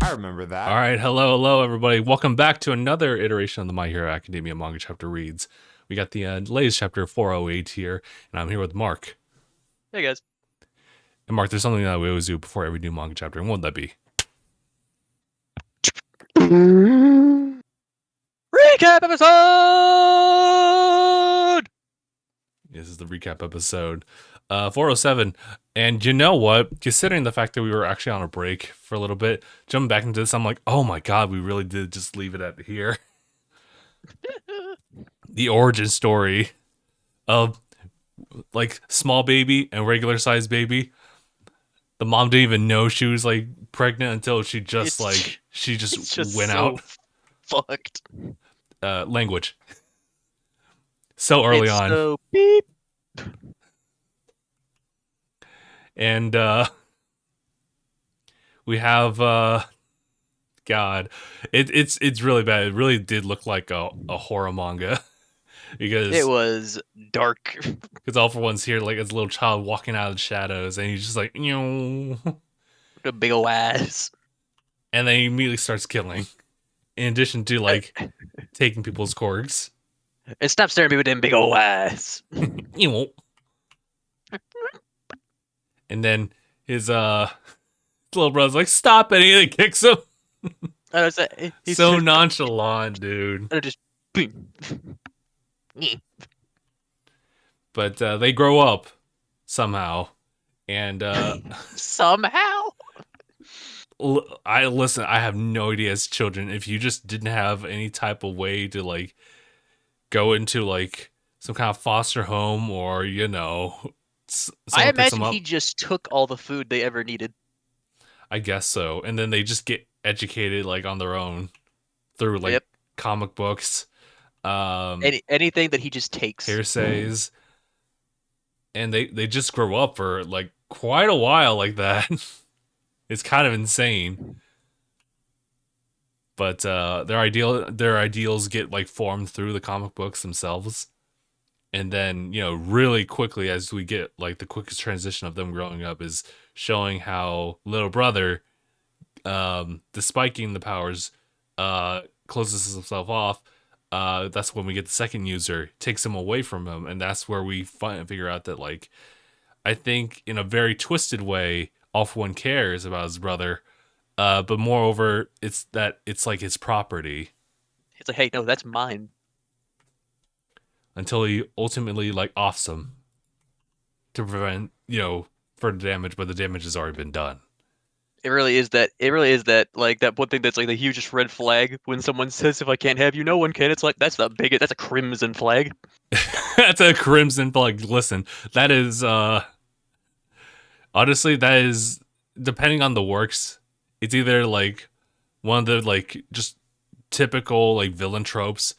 I remember that. All right, hello, everybody. Welcome back to another iteration of the My Hero Academia Manga Chapter Reads. We got the latest chapter 408 here, and I'm here with Mark. Hey guys. And Mark, there's something that we always do before every new manga chapter, and what would that be? Recap episode! This is the recap episode 407. And you know what? Considering the fact that we were actually on a break for a little bit, jumping back into this, I'm like, oh my god, we really did just leave it at here. The origin story of like small baby and regular size baby. The mom didn't even know she was like pregnant until she just went out. Fucked. Language. So early on. So beep. And we have God. It's really bad. It really did look like a horror manga. Because it was dark. Because all for one's here like as a little child walking out of the shadows, and he's just like, you know, the big ol' ass. And then he immediately starts killing. In addition to like taking people's corks. And stop staring at me with them big ol' ass. You won't. And then his little brother's like, stop it, and he kicks him. He's so nonchalant, dude. And just boom. But they grow up somehow, and somehow. I have no idea as children if you just didn't have any type of way to like go into like some kind of foster home or you know. I imagine he just took all the food they ever needed. I guess so, and then they just get educated like on their own through like comic books. Anything that he just takes. Hearsays. And they just grow up for like quite a while like that. It's kind of insane. But their ideals get like formed through the comic books themselves. And then, you know, really quickly as we get like the quickest transition of them growing up is showing how little brother, despite getting the powers, closes himself off. That's when we get the second user, takes him away from him, and that's where we figure out that, like, I think in a very twisted way, All For One cares about his brother, but moreover, it's like his property. It's like, hey, no, that's mine. Until he ultimately like offs him to prevent, you know, further damage, but the damage has already been done. It really is that like that one thing that's like the hugest red flag when someone says if I can't have you, no one can. It's like that's a crimson flag. That's a crimson flag. Listen, that is honestly, that is depending on the works, it's either like one of the like just typical like villain tropes.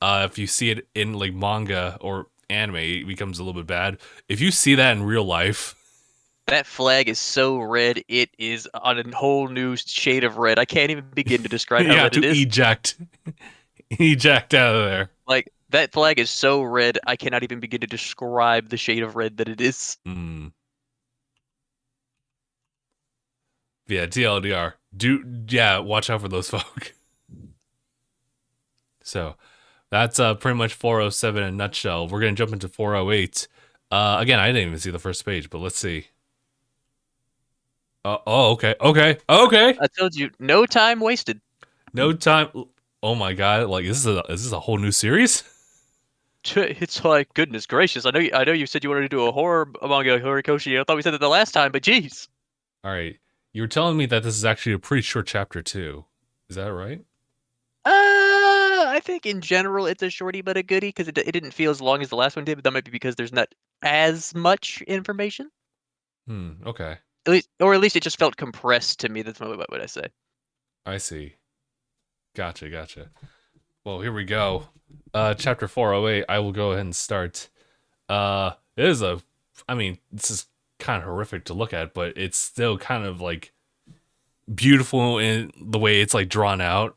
If you see it in like manga or anime, it becomes a little bit bad. If you see that in real life, that flag is so red, it is on a whole new shade of red. I can't even begin to describe how red it is. Eject out of there. Like, that flag is so red, I cannot even begin to describe the shade of red that it is. Yeah, TLDR. Watch out for those folk. So, that's pretty much 407 in a nutshell. We're going to jump into 408. Again, I didn't even see the first page, but let's see. Okay. I told you, no time wasted. No time. Oh my god! Like is this a whole new series? It's like goodness gracious. I know you said you wanted to do a horror manga, Horikoshi. I thought we said that the last time, but jeez. All right, you were telling me that this is actually a pretty short chapter too. Is that right? I think in general it's a shorty but a goodie because it didn't feel as long as the last one did. But that might be because there's not as much information. Okay. At least it just felt compressed to me. That's what I say. I see. Gotcha. Well, here we go. Chapter 408. I will go ahead and start. This is kind of horrific to look at, but it's still kind of like beautiful in the way it's like drawn out.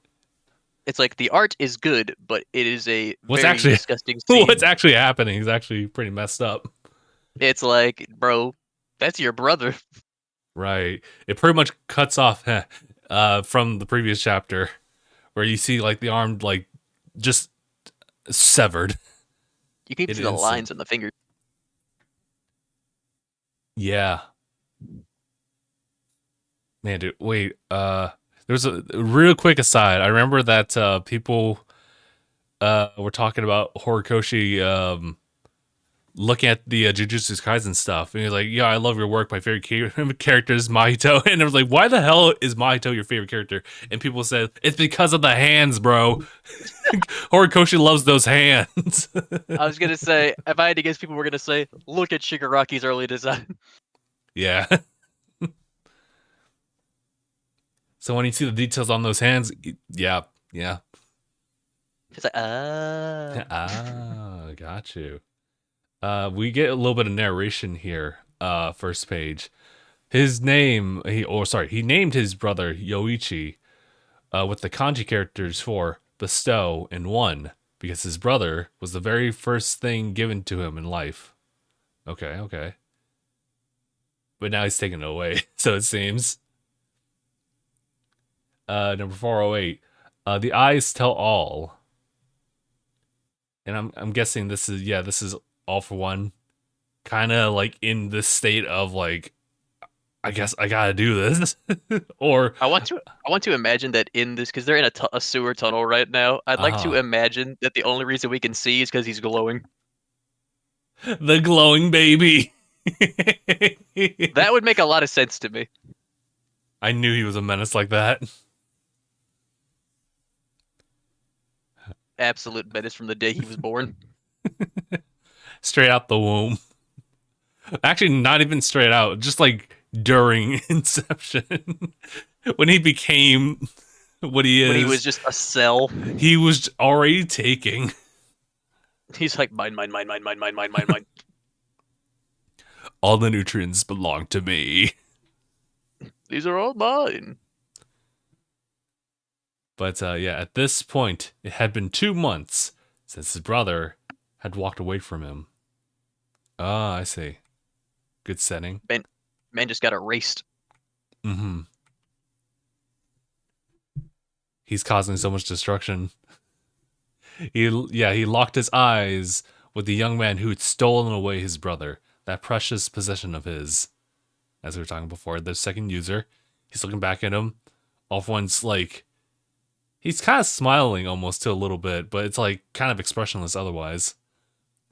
It's like the art is good, but it is a very disgusting scene. What's actually happening is actually pretty messed up. It's like, bro, that's your brother. Right. It pretty much cuts off from the previous chapter where you see like the arm like just severed You can even in see an the instant. lines on the fingers. Yeah, man, dude. Wait, there's a real quick aside. I remember that people were talking about Horikoshi looking at the Jujutsu Kaisen stuff, and he's like, "Yeah, I love your work. My favorite character is Mahito." And I was like, "Why the hell is Mahito your favorite character?" And people said it's because of the hands, bro. Horikoshi loves those hands. I was gonna say, if I had to guess, people were gonna say, look at Shigaraki's early design. Yeah. So when you see the details on those hands, yeah, yeah. It's like, ah. Ah, got you. We get a little bit of narration here. First page. His name, he named his brother Yoichi with the kanji characters for bestow and one because his brother was the very first thing given to him in life. Okay, okay. But now he's taken it away, so it seems. Number 408. The eyes tell all. And I'm guessing this is all for one. Kind of like in this state of like, I guess I gotta do this. Or, I want to imagine that in this, because they're in a sewer tunnel right now. I'd like to uh-huh. imagine that the only reason we can see is because he's glowing. The glowing baby. That would make a lot of sense to me. I knew he was a menace like that. Absolute menace from the day he was born. Straight out the womb. Actually, not even straight out, just like during inception. When he became what he When he is, was just a cell, he was already taking he's like, mine, mine, mine, mine, mine, mine, mine, mine, mine. all the nutrients belong to me. These are all mine. But yeah, at this point, it had been 2 months since his brother had walked away from him. Ah, I see. Good setting. Man just got erased. Mm-hmm. He's causing so much destruction. He locked his eyes with the young man who had stolen away his brother, that precious possession of his. As we were talking before, the second user, he's looking back at him. Off one's like, he's kind of smiling almost to a little bit, but it's like kind of expressionless otherwise.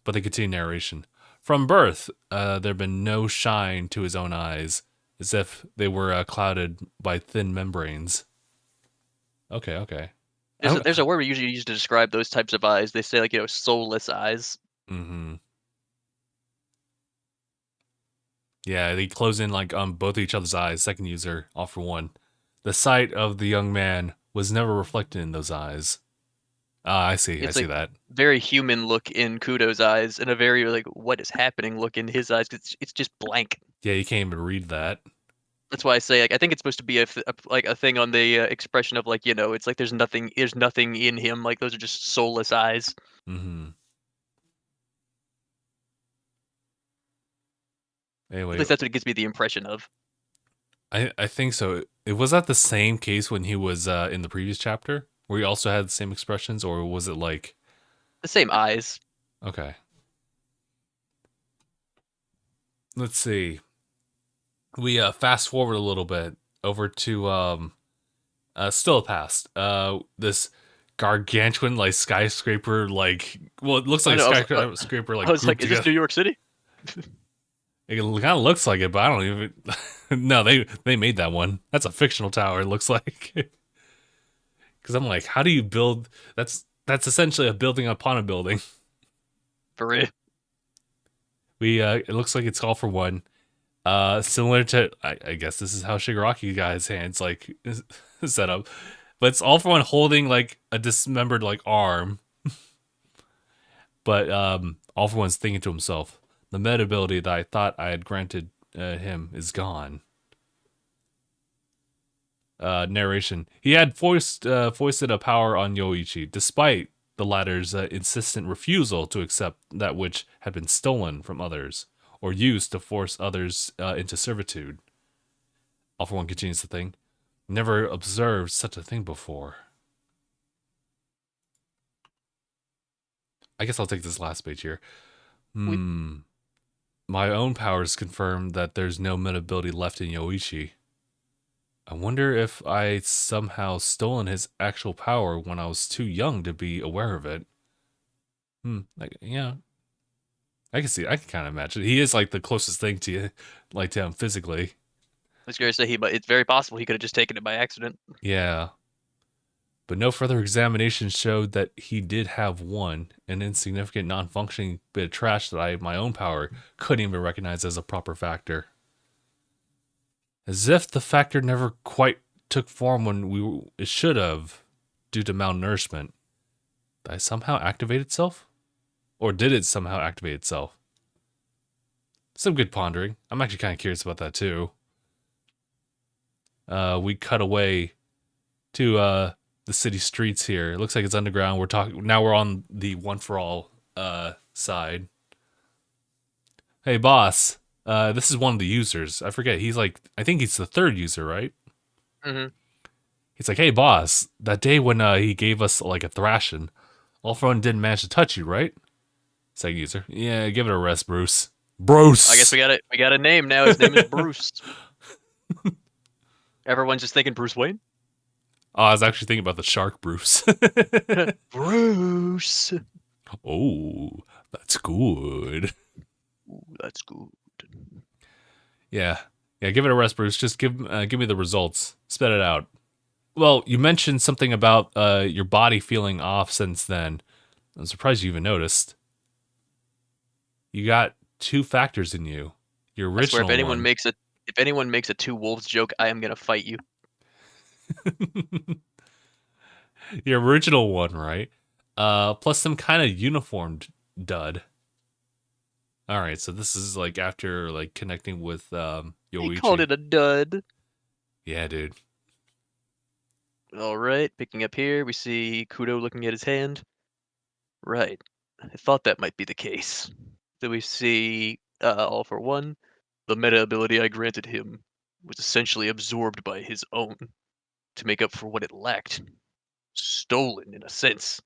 But they continue narration. From birth, there'd been no shine to his own eyes, as if they were clouded by thin membranes. Okay, okay. There's a word we usually use to describe those types of eyes. They say like, soulless eyes. Mm-hmm. Yeah, they close in like on both each other's eyes. Second user, all for one. The sight of the young man was never reflected in those eyes. Ah, I see. I It's see like that. very human look in Kudo's eyes, and a very like, what is happening look in his eyes. 'Cause it's just blank. Yeah, you can't even read that. That's why I say like, I think it's supposed to be like a thing on the expression of like, it's like there's nothing in him. Like those are just soulless eyes. Mm-hmm. At Anyway, least that's what it gives me the impression of. I think so. It was that the same case when he was in the previous chapter, where he also had the same expressions, or was it like The same eyes. okay? Let's see. We fast forward a little bit over to still past this gargantuan like skyscraper like well it looks I like a know. skyscraper I like was grouped like, is this together. New York City? It kind of looks like it, but I don't even. No, they made that one. That's a fictional tower. It looks like. Because I'm like, how do you build? That's essentially a building upon a building. For real. We it looks like it's all for one. Similar to I guess this is how Shigaraki got his hands like set up, but it's all for one holding like a dismembered like arm. But all for one's thinking to himself, the meta ability that I thought I had granted him is gone. Narration. He had foisted a power on Yoichi, despite the latter's insistent refusal to accept that which had been stolen from others, or used to force others into servitude. All for one continues the thing. Never observed such a thing before. I guess I'll take this last page here. We Hmm. My own powers confirm that there's no meta ability left in Yoichi. I wonder if I somehow stolen his actual power when I was too young to be aware of it. Like, yeah, I can see. I can kind of imagine. He is like the closest thing to you, like to him physically. was going to say but it's very possible he could have just taken it by accident. Yeah, but no further examination showed that he did have one, an insignificant, non-functioning bit of trash that I, my own power, couldn't even recognize as a proper factor. As if the factor never quite took form when it should have, due to malnourishment. Did I somehow activate itself? Or did it somehow activate itself? Some good pondering. I'm actually kind of curious about that too. We cut away to the city streets here. It looks like it's underground. We're talking now. We're on the one for all side. Hey, boss. This is one of the users. I forget. He's like, I think he's the third user, right? Hmm. He's like, hey, boss. That day when he gave us like a thrashing, all for one didn't manage to touch you, right? Second user. Yeah, give it a rest, Bruce. I guess Bruce. we got a name now. His name is Bruce. Everyone's just thinking Bruce Wayne. Oh, I was actually thinking about the shark, Bruce. Bruce. Oh, that's good. Ooh, that's good. Yeah, yeah. Give it a rest, Bruce. Just give me the results. Spit it out. Well, you mentioned something about your body feeling off since then. I'm surprised you even noticed. You got two factors in you. Your I swear, original one. if anyone makes a two wolves joke, I am gonna fight you. Your original one, right? Plus some kind of uniformed dud. All right, so this is like after like connecting with He called Yoichi. it a dud. Yeah, dude. All right, picking up here, we see Kudo looking at his hand. Right, I thought that might be the case. Then we see all for one. The meta ability I granted him was essentially absorbed by his own to make up for what it lacked. Stolen, in a sense.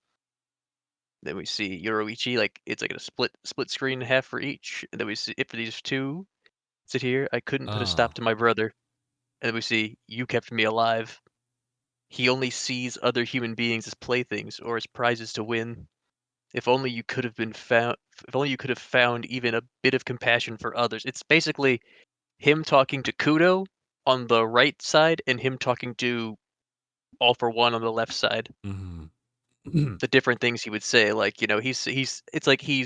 Then we see Yoroichi, like it's like a split screen, half for each. And then we see if these two sit here, I couldn't put a Oh. stop to my brother. And then we see you kept me alive. He only sees other human beings as playthings or as prizes to win. If only you could have been found. If only you could have found even a bit of compassion for others. It's basically him talking to Kudo on the right side and him talking to All for One on the left side. Mm-hmm. The different things he would say, like he's it's like he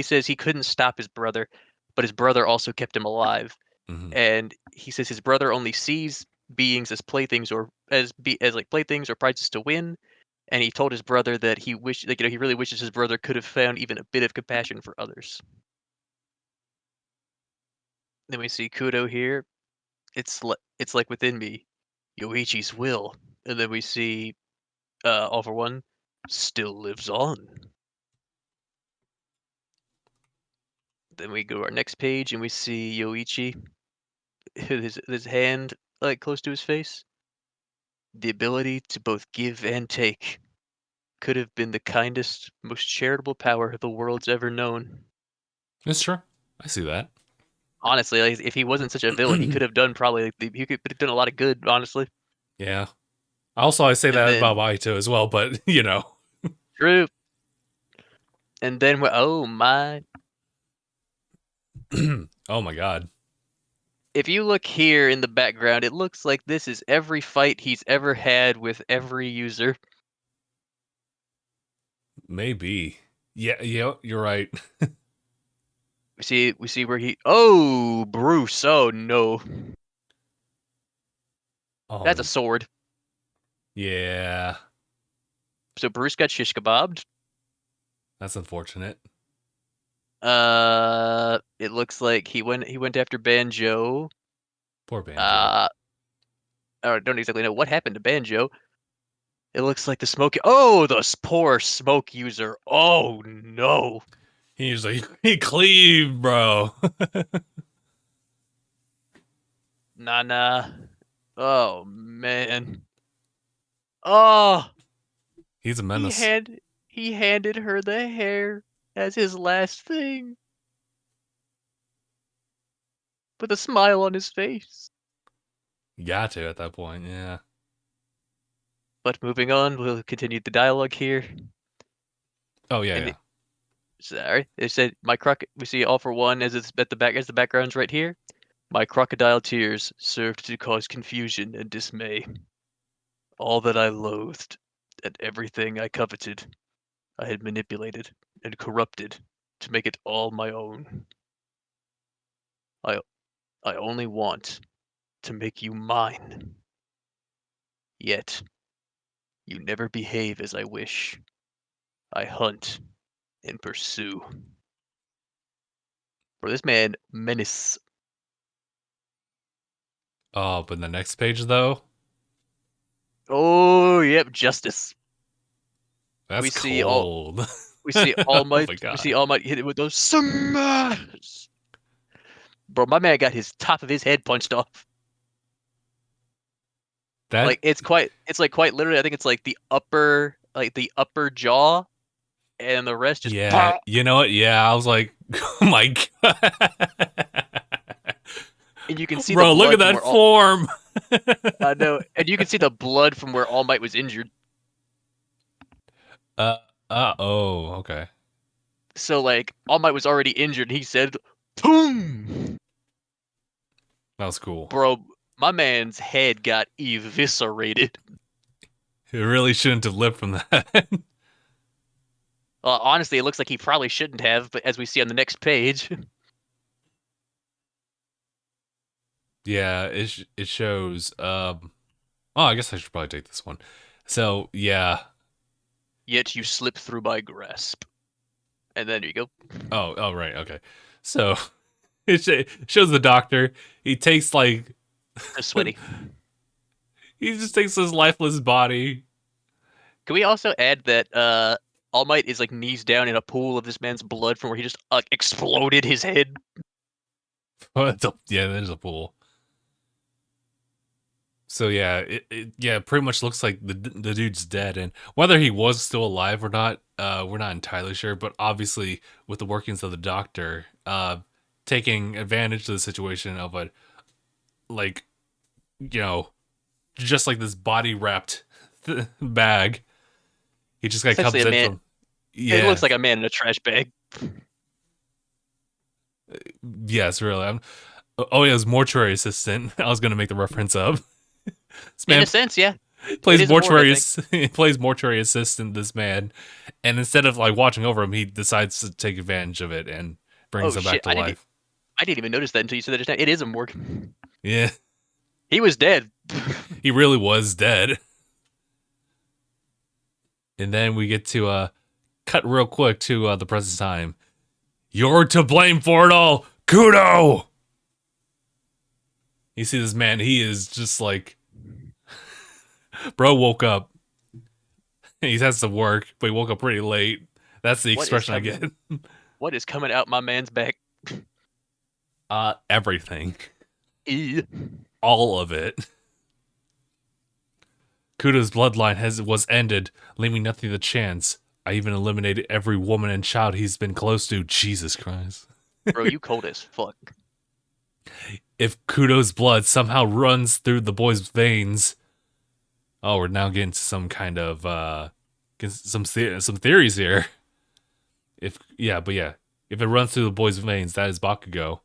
says he couldn't stop his brother, but his brother also kept him alive. Mm-hmm. And he says his brother only sees beings as playthings or as like playthings or prizes to win. And he told his brother that he wished, like he really wishes his brother could have found even a bit of compassion for others. Then we see Kudo here. It's like within me, Yoichi's will. And then we see All for One still lives on. Then we go to our next page and we see Yoichi, his hand like close to his face. The ability to both give and take could have been the kindest, most charitable power the world's ever known. It's true. I see that. Honestly, like, if he wasn't such a villain, he could have done probably like, he could have done a lot of good. Honestly, Yeah. Also, I say and that about then Baito as well, but you know. true, and then oh my! Oh my god. If you look here in the background, it looks like this is every fight he's ever had with every user. Maybe. Yeah, yeah, you're right. We see where he. Oh, Bruce! Oh no, that's a Oh, sword. yeah. So Bruce got shish kebabbed. That's unfortunate. It looks like he went after Banjo. Poor Banjo. Uh, I don't exactly know what happened to Banjo. It looks like the smoke. Oh, the poor smoke user. Oh no. He's like, he cleave, bro. Nah, nah. Oh man. Oh, He's a he menace. hand he handed her the hair as his last thing, with a smile on his face. You got to at that point, yeah. But moving on, we'll continue the dialogue here. Oh yeah, And yeah. it, sorry, it said my croc. We see all for one as it's at the back as the background's right here. My crocodile tears served to cause confusion and dismay. All that I loathed, and everything I coveted, I had manipulated and corrupted to make it all my own. I I only want to make you mine. Yet you never behave as I wish. I hunt and pursue. For this man, menace. Oh, but the next page though, Oh, yep, justice. that's We see all cold. we see All Oh Might. my We see god. All Might hit it with those smash. Bro, my man got his top of his head punched off. That Like it's like quite literally, I think it's like the upper jaw, and the rest just yeah, pop. you know what? Yeah, I was like, oh my god. And you can see the Bro, look at blood from that where all form. I know, and you can see the blood from where All Might was injured. uh oh, okay. So like All Might was already injured. And he said, "Boom, That was cool. bro." My man's head got eviscerated. It really shouldn't have lived from that. Honestly, it looks like he probably shouldn't have, but as we see on the next page, Yeah, it shows oh, I guess I should probably take this one. So, yeah. yet you slip through my grasp. And then there you go. Oh, right. Okay. So, it shows the doctor. He takes like So sweaty. he just takes his lifeless body. Can we also add that All Might is like knees down in a pool of this man's blood from where he just exploded his head? Yeah, there's a pool. So yeah, yeah, pretty much looks like the dude's dead, and whether he was still alive or not, we're not entirely sure. But obviously, with the workings of the doctor, taking advantage of the situation of a like you know just like this body wrapped bag, he just like Essentially, comes a in man. from It yeah looks like a man in a trash bag. yes really. Oh yeah, his mortuary assistant. I was gonna make the reference of this In a man sense, yeah, it plays is a morgue, I mortuary think. he plays mortuary assistant this man, and instead of like watching over him, he decides to take advantage of it and brings Oh him back shit, to life. I didn't even notice that until you said that just now. It is a morgue. Yeah, He was dead. he really was dead. And then we get to cut real quick to the present time. You're to blame for it all, Kudo. You see this man, he is just like bro woke up. He has to work, but he woke up pretty late. That's the What is expression I coming? get. What is coming out my man's back? Everything, Ew. all of it. Kudo's bloodline was ended, leaving nothing to chance. I even eliminated every woman and child he's been close to. Jesus Christ. Bro, you cold as fuck. If Kudo's blood somehow runs through the boy's veins, oh, we're now getting to some kind of some theories here. If yeah, but yeah, if it runs through the boy's veins, that is Bakugo.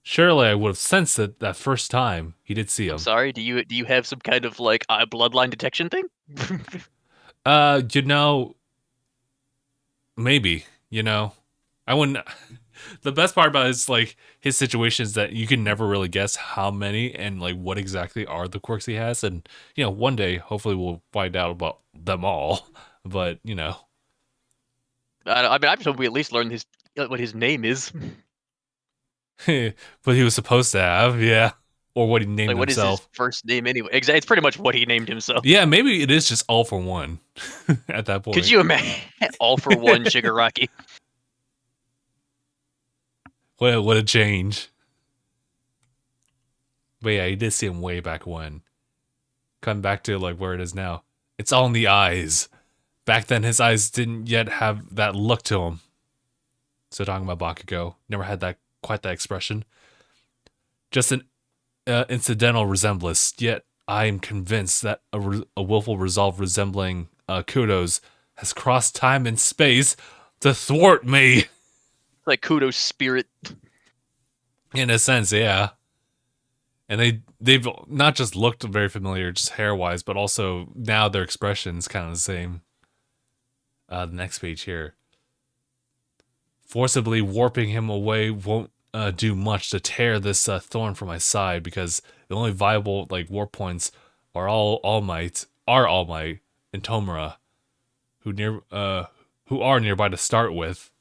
Surely I would have sensed it that first time he did see I'm him. sorry. Do you have some kind of like bloodline detection thing? You know, maybe. You know, I wouldn't. The best part about it is like his situation is that you can never really guess how many and like what exactly are the quirks he has, and one day hopefully we'll find out about them all. But I mean, I'm just hoping we at least learn his what his name is. but he was supposed to have, yeah, or what he named Like, what is his himself. first name anyway? Exactly. It's pretty much what he named himself. Yeah, maybe it is just all for one at that Could point. you imagine? All for one Shigaraki. What a change. But yeah, he did see him way back when. Coming back to like where it is now. It's all in the eyes. Back then, his eyes didn't yet have that look to them. So talking about Bakugo, never had that quite that expression. Just an incidental resemblance. Yet I am convinced that a willful resolve resembling Kudo's has crossed time and space to thwart me. Like Kudo's spirit. In a sense, yeah. And they've not just looked very familiar, just hair wise, but also now their expression's kind of the same. The next page here. Forcibly warping him away won't do much to tear this thorn from my side, because the only viable like warp points are All Might, and Tomura, who are nearby to start with.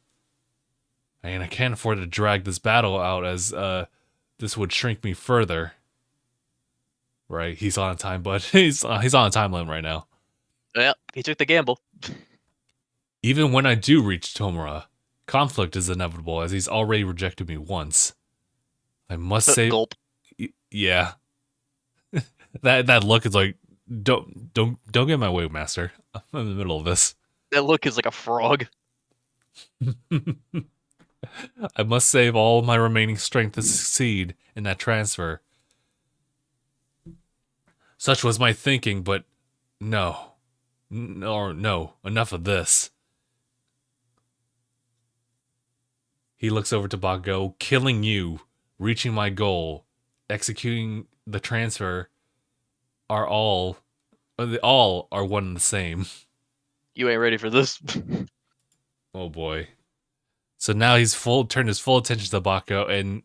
And I can't afford to drag this battle out, as this would shrink me further. Right, he's on a time, but he's on a time limit right now. Well, he took the gamble. Even when I do reach Tomura, conflict is inevitable, as he's already rejected me once. I must say, Gulp. Yeah, that look is like, don't get in my way, master. I'm in the middle of this. That look is like a frog. I must save all my remaining strength to succeed in that transfer. Such was my thinking, but no, enough of this. He looks over to Bakugo. Killing you, reaching my goal, executing the transfer are all are one and the same. You ain't ready for this. Oh boy. So now he's turned his full attention to Bakugo, and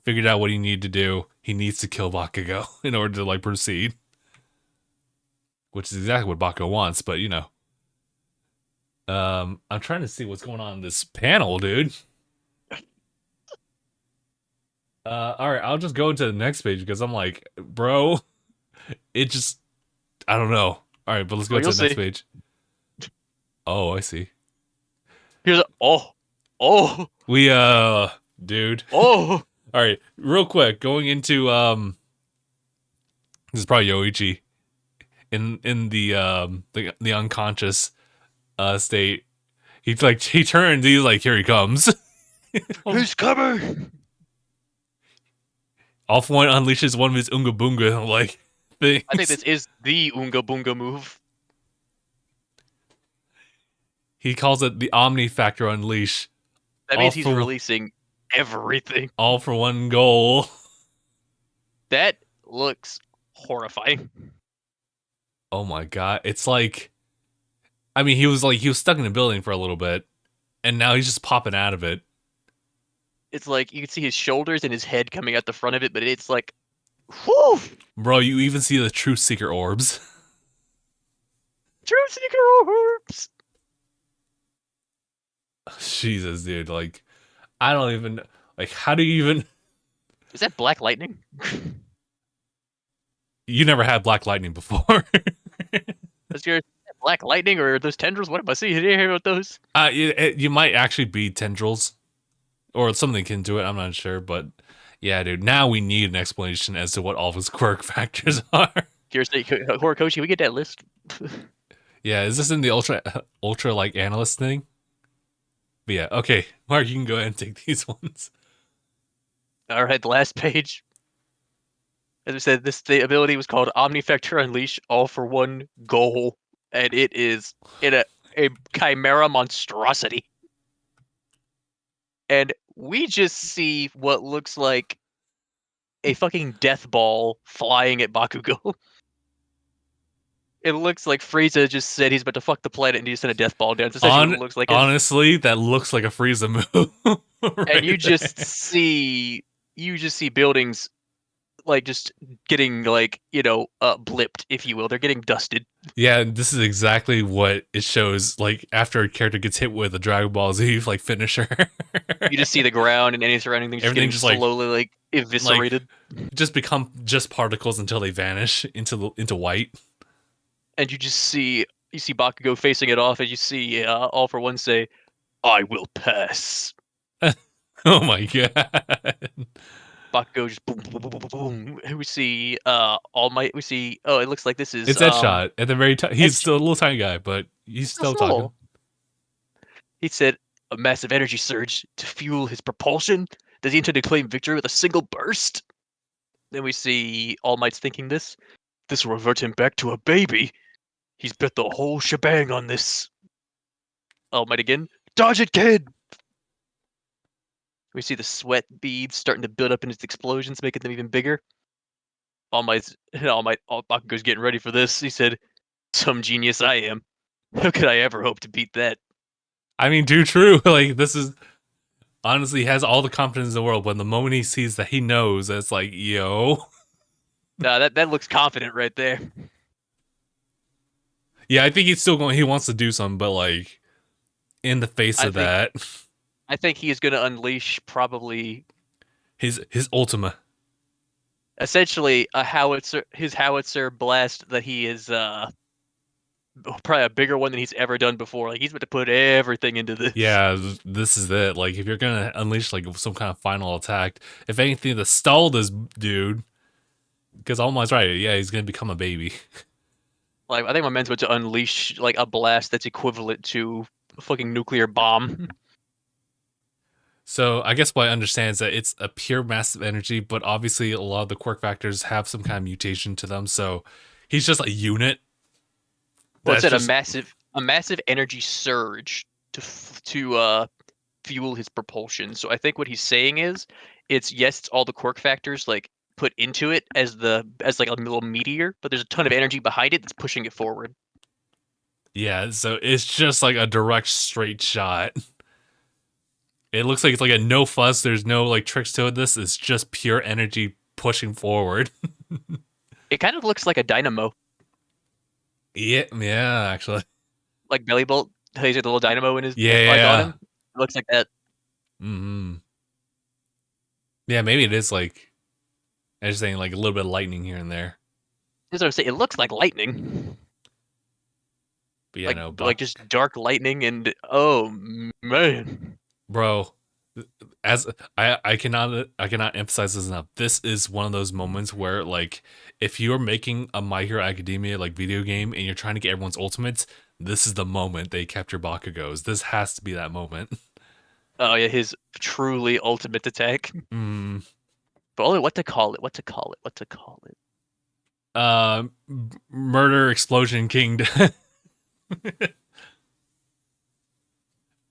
figured out what he needed to do. He needs to kill Bakugo in order to like proceed, which is exactly what Bakugo wants. But I'm trying to see what's going on in this panel, dude. All right, I'll just go into the next page because I'm like, bro, it just, I don't know. All right, but let's go to the next page. Oh, I see. Here's we dude. Oh. All right, real quick, going into this is probably Yoichi in the unconscious state. He turned. He's like, here he comes. Who's coming? All for One unleashes one of his Unga Boonga like things. I think this is the Unga Boonga move. He calls it the Omni Factor Unleash. That means he's releasing everything. All for one goal. That looks horrifying. Oh my god. It's like, I mean, he was stuck in a building for a little bit, and now he's just popping out of it. It's like you can see his shoulders and his head coming out the front of it, but it's like, whew! Bro, you even see the Truth Seeker orbs. Truth Seeker orbs! Jesus, dude. Like, I don't even, like, how do you even... Is that Black Lightning? You never had Black Lightning before. Is your Black Lightning or those tendrils? What am I seeing here about those? You might actually be tendrils. Or something akin to it, I'm not sure, but yeah, dude, now we need an explanation as to what all of his quirk factors are. Horikoshi, we get that list. Yeah, is this in the ultra like analyst thing? But yeah, okay, Mark, you can go ahead and take these ones. All right, the last page. As we said, the ability was called Omnifactor Unleash, all for one goal, and it is in a chimera monstrosity. And we just see what looks like a fucking death ball flying at Bakugo. It looks like Frieza just said he's about to fuck the planet and he just sent a death ball down. It's essentially what it looks like. Honestly, that looks like a Frieza move. Right, and you just see buildings like just getting like, blipped, if you will. They're getting dusted. Yeah, this is exactly what it shows. Like after a character gets hit with a Dragon Ball Z like finisher, you just see the ground and any surrounding things getting just slowly like eviscerated. Just become just particles until they vanish into white. And you see Bakugo facing it off, and you see All for One say, "I will pass." Oh my god. Bakugo just boom, boom, boom, boom, boom, boom. We see All Might. We see. Oh, it looks like this is It's that shot at the very top. He's Edge. still a little tiny guy, but he's Still still talking. small. He said a massive energy surge to fuel his propulsion. Does he intend to claim victory with a single burst? Then we see All Might's thinking this. This will revert him back to a baby. He's bet the whole shebang on this. All Might again. Dodge it, kid! We see the sweat beads starting to build up in his explosions, making them even bigger. All Bakugo's getting ready for this. He said, "Some genius I am. How could I ever hope to beat that?" I mean, do true. Like this is honestly he has all the confidence in the world. When the moment he sees that he knows, it's like, yo, Nah, that looks confident right there. yeah, I think he's still going. He wants to do something, but like in the face I of think that, I think he is going to unleash probably his Ultima. essentially a his howitzer blast that he is probably a bigger one than he's ever done before. Like he's about to put everything into this. Yeah, this is it. Like if you're gonna unleash like some kind of final attack, if anything, to stall this dude, because Almighty's right. Yeah, he's gonna become a baby. Like I think my man's about to unleash like a blast that's equivalent to a fucking nuclear bomb. So I guess what I understand is that it's a pure massive energy, but obviously a lot of the quirk factors have some kind of mutation to them. So he's just a unit Well, it that's said just a massive energy surge to fuel his propulsion. So I think what he's saying is, it's yes, it's all the quirk factors like put into it as like a little meteor, but there's a ton of energy behind it that's pushing it forward. yeah. So it's just like a direct straight shot. It looks like it's like a no fuss. There's no like tricks to it. This is just pure energy pushing forward. It kind of looks like a dynamo, Yeah, yeah, actually. like Belly Bolt. He's got the little dynamo in his Yeah, like on yeah. him. It looks like that. Mm-hmm. Yeah, maybe it is like I was saying like a little bit of lightning here and there. That's what I'm saying. It looks like lightning, But yeah, no, like just dark lightning, and oh man. bro, as I cannot emphasize this enough. This is one of those moments where like if you're making a My Hero Academia like video game and you're trying to get everyone's ultimates, this is the moment they capture Bakugos. This has to be that moment. Oh yeah, his truly ultimate attack. Mm, But only what to call it? What to call it? What to call it? uh, Murder Explosion King. I'm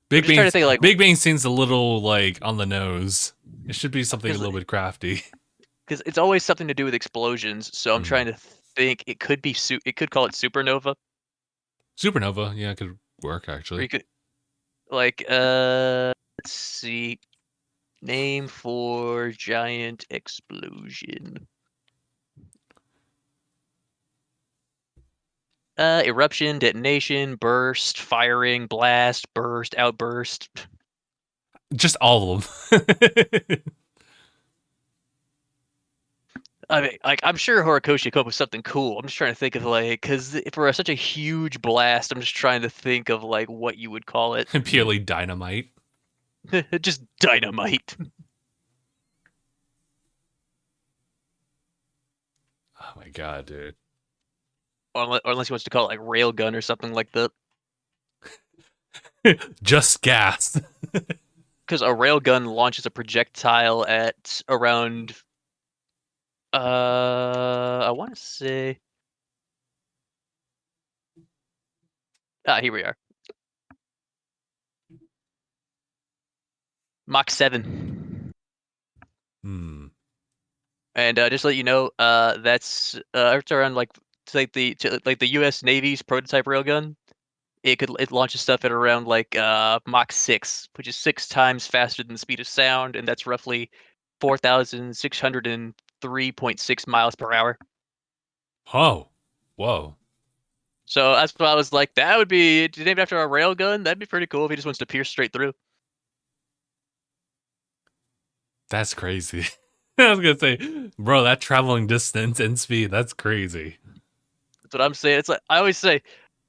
Big just trying Bang to think like Big Bang seems a little like on the nose. It should be something a because little bit crafty. because it's always something to do with explosions. So I'm Mm. trying to think it could be it could call it supernova, Supernova, yeah, it could work or actually. you could like let's see, name for giant explosion. Eruption, detonation, burst, firing, blast, burst, outburst. Just all of them. I mean, like I'm sure Horikoshi could come up with something cool. I'm just trying to think of like, because for such a huge blast, I'm just trying to think of like what you would call it. Purely dynamite. Just dynamite, Oh my god, dude. or unless he wants to call it like railgun or something like that. Just gas. Because a railgun launches a projectile at around, I want to say, here we are, Mach 7. Hmm. And just to let you know, that's it's around like like the U.S. Navy's prototype railgun. It launches stuff at around like Mach 6, which is 6 times faster than the speed of sound, and that's roughly 4,603.6 miles per hour. Oh. Whoa. So that's why I was like, that would be named after a railgun. That'd be pretty cool if he just wants to pierce straight through. That's crazy. I was gonna say, bro, that traveling distance and speed, that's crazy. That's what I'm saying. It's like I always say,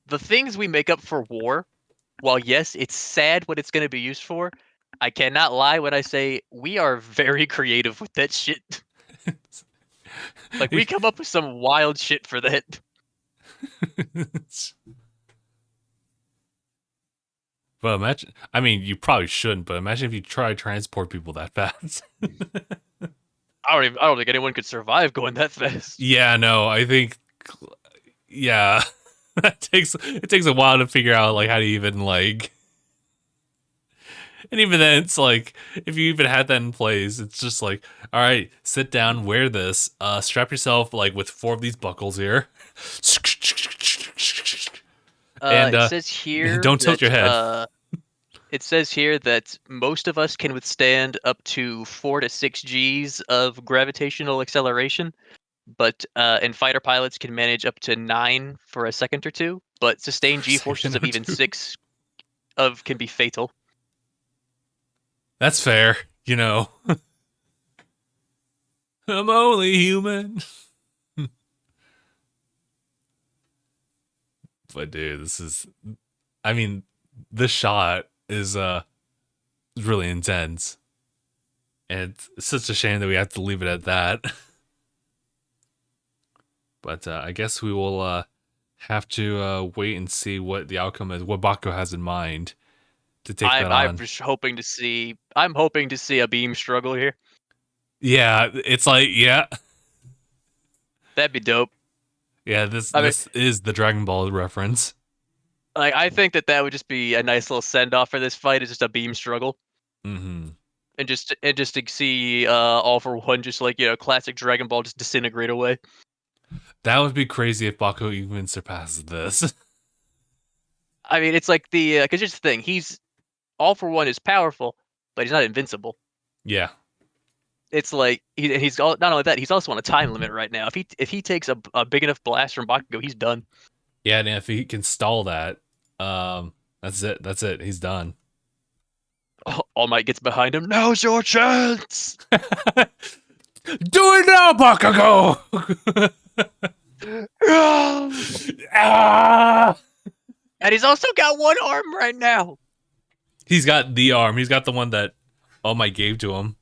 the things we make up for war, while yes, it's sad what it's going to be used for. I cannot lie when I say we are very creative with that shit. Like we come up with some wild shit for that. But imagine, I mean, you probably shouldn't, but imagine if you try to transport people that fast. I don't think anyone could survive going that fast. Yeah, no, I think, yeah, it takes a while to figure out like how to even like, and even then, it's like if you even had that in place, it's just like, all right, sit down, wear this, strap yourself like with 4 of these buckles here, and It says here don't tilt your that head. it says here that most of us can withstand up to 4 to 6 Gs of gravitational acceleration, but and fighter pilots can manage up to 9 for a second or two. But sustained For a G forces second of or even two. 6 of can be fatal. That's fair, you know. I'm only human. But dude, this is, I mean, this shot is really intense. And it's such a shame that we have to leave it at that. But I guess we will have to wait and see what the outcome is, what Bakugo has in mind to take that I'm on. just hoping to see. I'm hoping to see a beam struggle here. Yeah, it's like, yeah, That'd be dope. yeah. This I mean, this is the Dragon Ball reference. like I think that that would just be a nice little send off for this fight. Is just a beam struggle, Hmm. and just to see all for one, just like classic Dragon Ball, just disintegrate away. That would be crazy if Bakugo even surpasses this. I mean, it's like the because here's the thing: he's all for one is powerful, but he's not invincible. Yeah, It's like he's not only that, he's also on a time limit right now. If he takes a big enough blast from Bakugo, he's done. yeah. And if he can stall that, that's it. That's it. He's done. All Might gets behind him. Now's your chance. Do it now, Bakugo! And Ah! he's also got one arm right now. He's got the arm. He's got the one that All Might gave to him.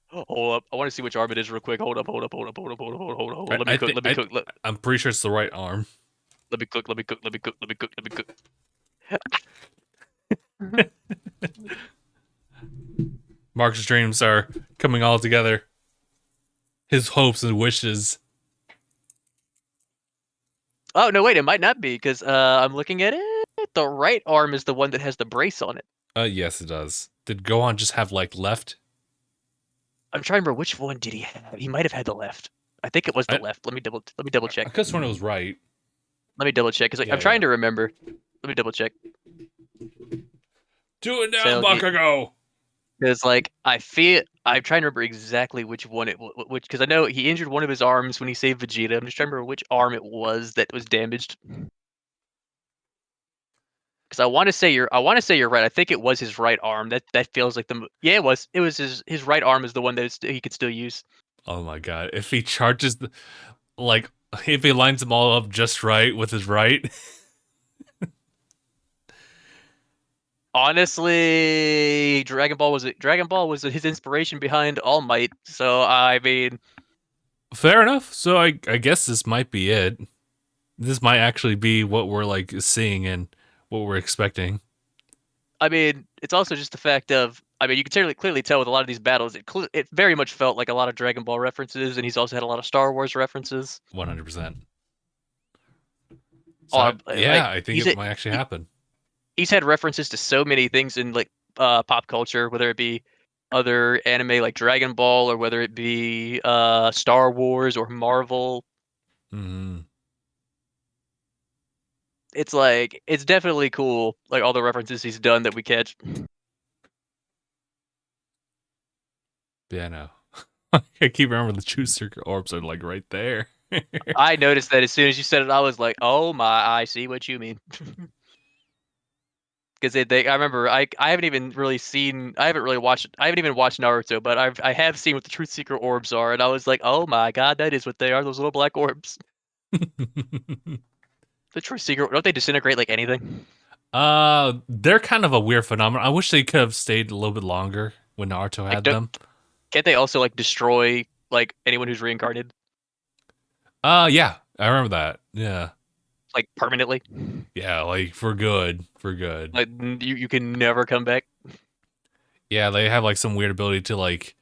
Hold up. I want to see which arm it is real quick. Hold up, hold up, hold up, hold up, hold up, hold up, hold up. Hold up. Let me I cook, think let me cook, I'm pretty sure it's the right arm. let me cook, let me cook, let me cook, let me cook, let me cook. Mark's dreams are coming all together. His hopes and wishes. Oh, no, wait, it might not be because I'm looking at it. The right arm is the one that has the brace on it. Yes, it does. Did Gohan just have like left? I'm trying to remember which one did he have. He might have had the left. I think it was the I left. Let me double check. I could have sworn it was right. Let me double check because I'm Yeah, yeah. trying to remember. Let me double check. Do it now, Tailgate. Bakugo. Because like I'm trying to remember exactly which one which because I know he injured one of his arms when he saved Vegeta. I'm just trying to remember which arm it was that was damaged. Because I want to say you're right. I think it was his right arm. That feels like yeah, it was his right arm is the one that he could still use. Oh my god! If he charges, like, if he lines them all up just right with his right, Honestly, Dragon Ball was his inspiration behind All Might. So I mean, fair enough. So I guess this might be it. This might actually be what we're like seeing and what we're expecting. it's also just the fact of, you can clearly tell with a lot of these battles, it very much felt like a lot of Dragon Ball references, and he's also had a lot of Star Wars references. 100%. So Like yeah, I think it might actually happen. he's had references to so many things in like pop culture, whether it be other anime like Dragon Ball or whether it be Star Wars or Marvel. Hmm. It's like it's definitely cool, like all the references he's done that we catch. Yeah, no. I keep remembering the true circuit orbs are like right there. I noticed that as soon as you said it, I was like, "Oh my, I see what you mean." Because I remember I haven't even really seen I haven't really watched I haven't even watched Naruto, but I have seen what the truth seeker orbs are, and I was like, "Oh my god, that is what they are, those little black orbs." The truth seeker, don't they disintegrate like anything? They're kind of a weird phenomenon. I wish they could have stayed a little bit longer when Naruto Like, had them. can't they also like destroy like anyone who's reincarnated Yeah, I remember that. Yeah. like permanently? Yeah, like for good, for good. Like you can never come back. Yeah, they have like some weird ability to like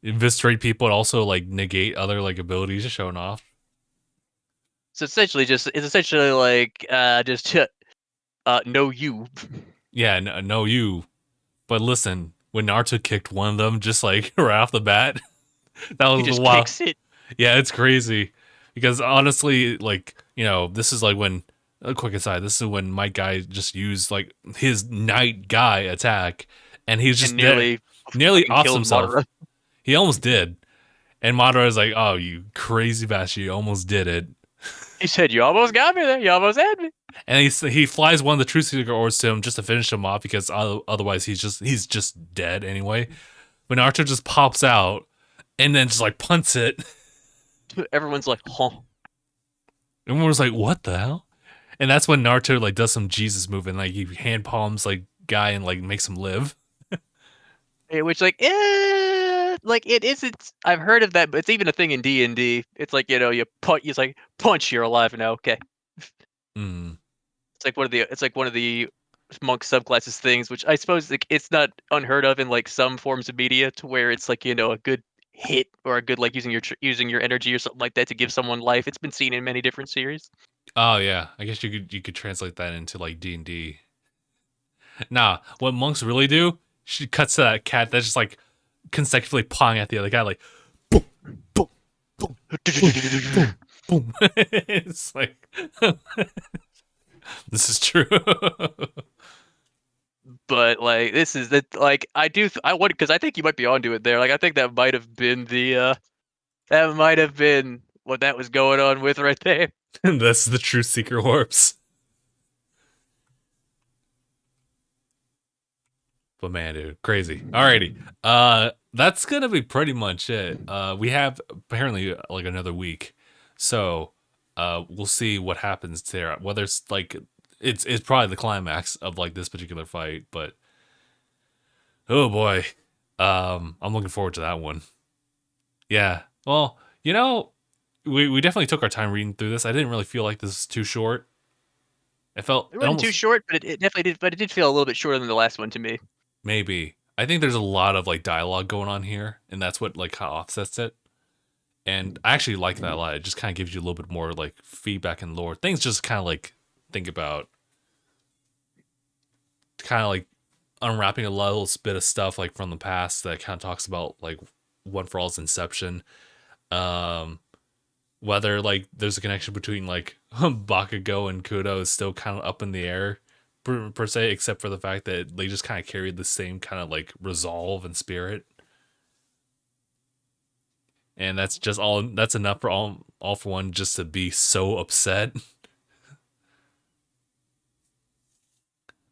eviscerate people and also like negate other like abilities just showing off. So it's essentially like just no you. Yeah, no, you. But listen, when Naruto kicked one of them just like right off the bat, that He was just wow. kicks it. Yeah, it's crazy because honestly, like this is like when a quick aside. This is when my guy just used like his night guy attack, and he's And just there, nearly nearly fucking offs killed himself. Madara. He almost did, and Madara is like, "Oh, you crazy bastard! You almost did it." He said, "You almost got me there. You almost had me." And he flies one of the Truth Seeker orbs to him just to finish him off because otherwise he's just dead anyway. But Naruto just pops out and then just like punts it. Everyone's like, "Huh." Everyone was like, "What the hell?" And that's when Naruto like does some Jesus move and like he hand palms like guy and like makes him live. Which like it isn't. I've heard of that, but it's even a thing in D&D. It's like you punch. It's like punch. You're alive now. Okay. Mm. It's like one of the monk subclasses things, which I suppose like, it's not unheard of in like some forms of media, to where it's like a good hit or a good like using your energy or something like that to give someone life. It's been seen in many different series. Oh yeah, I guess you could translate that into like D&D. Nah, what monks really do? She cuts to that cat that's just like consecutively pawing at the other guy like boom, boom, boom, boom, boom, boom. It's like this is true. But like this is that like I would, because I think you might be onto it there. Like I think that might have been that might have been what that was going on with right there. That's the true seeker orbs. But man, dude, crazy. Alrighty. That's gonna be pretty much it. We have apparently like another week. So we'll see what happens there. Whether it's like it's probably the climax of like this particular fight, but oh boy. I'm looking forward to that one. Yeah. Well, we definitely took our time reading through this. I didn't really feel like this was too short. It felt It it wasn't too almost short, but it definitely did. But it did feel a little bit shorter than the last one to me. maybe. I think there's a lot of like dialogue going on here, and that's what like kind of offsets it. And I actually like that a lot. It just kind of gives you a little bit more like feedback and lore. Things just kind of like think about, kind of like unwrapping a little bit of stuff like from the past that kind of talks about like One for All's inception. Um, Whether like there's a connection between like Bakugo and Kudo is still kind of up in the air per se, except for the fact that they just kind of carried the same kind of like resolve and spirit. And that's just all. That's enough for all for one just to be so upset.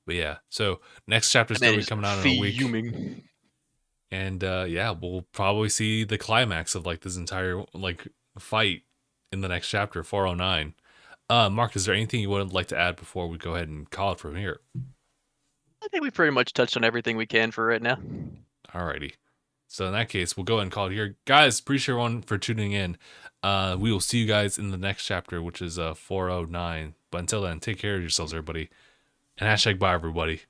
But yeah, so next chapter is And still then be just coming out in a week, fuming. and yeah, we'll probably see the climax of like this entire like fight in the next chapter, 409. Mark, is there anything you would like to add before we go ahead and call it from here? I think we pretty much touched on everything we can for right now. Alrighty. So in that case, we'll go ahead and call it here, guys. Appreciate everyone for tuning in. We will see you guys in the next chapter, which is 409. But until then, take care of yourselves, everybody, and hashtag bye, everybody.